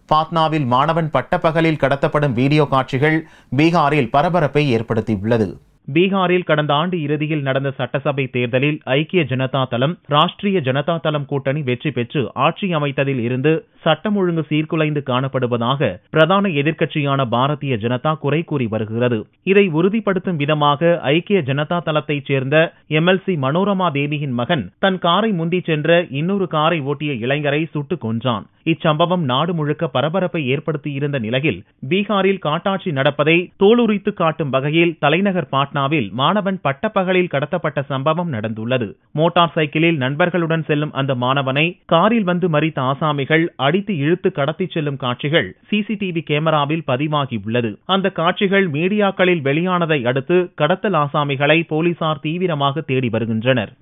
பாட்னாவில் மாணவன் பட்டப்பகலில் கடத்தப்படும் வீடியோ காட்சிகள் பீகாரில் பரபரப்பை ஏற்படுத்தியுள்ளது. பீகாரில் கடந்த ஆண்டு இறுதியில் நடந்த சட்டசபை தேர்தலில் ஐக்கிய ஜனதா தளம், ராஷ்டிரிய ஜனதா தளம் கூட்டணி வெற்றி பெற்று ஆட்சி அமைத்ததில் இருந்து சட்டம் ஒழுங்கு சீர்குலைந்து காணப்படுவதாக பிரதான எதிர்க்கட்சியான பாரதிய ஜனதா குறை கூறி வருகிறது. இதை உறுதிப்படுத்தும் விதமாக ஐக்கிய ஜனதா தளத்தைச் சேர்ந்த MLC மனோரமா தேவியின் மகன் தன் காரை முந்தி சென்ற இன்னொரு காரை ஓட்டிய இளைஞரை சுட்டுக் கொன்றான். இச்சம்பவம் நாடு முழுக்க பரபரப்பை ஏற்படுத்தியிருந்த நிலையில் பீகாரில் காட்டாட்சி நடப்பதை தோலுரித்து காட்டும் வகையில் தலைநகர் பாட்னாவில் மாணவன் பட்டப்பகலில் கடத்தப்பட்ட சம்பவம் நடந்துள்ளது. மோட்டார் சைக்கிளில் நண்பர்களுடன் செல்லும் அந்த மாணவனை காரில் வந்து மறித்த ஆசாமிகள் அடித்து இழுத்து கடத்தி செல்லும் காட்சிகள் CCTV கேமராவில் பதிவாகியுள்ளது. அந்த காட்சிகள் மீடியாக்களில் வெளியானதை அடுத்து கடத்தல் ஆசாமிகளை போலீசார் தீவிரமாக தேடி வருகின்றனர்.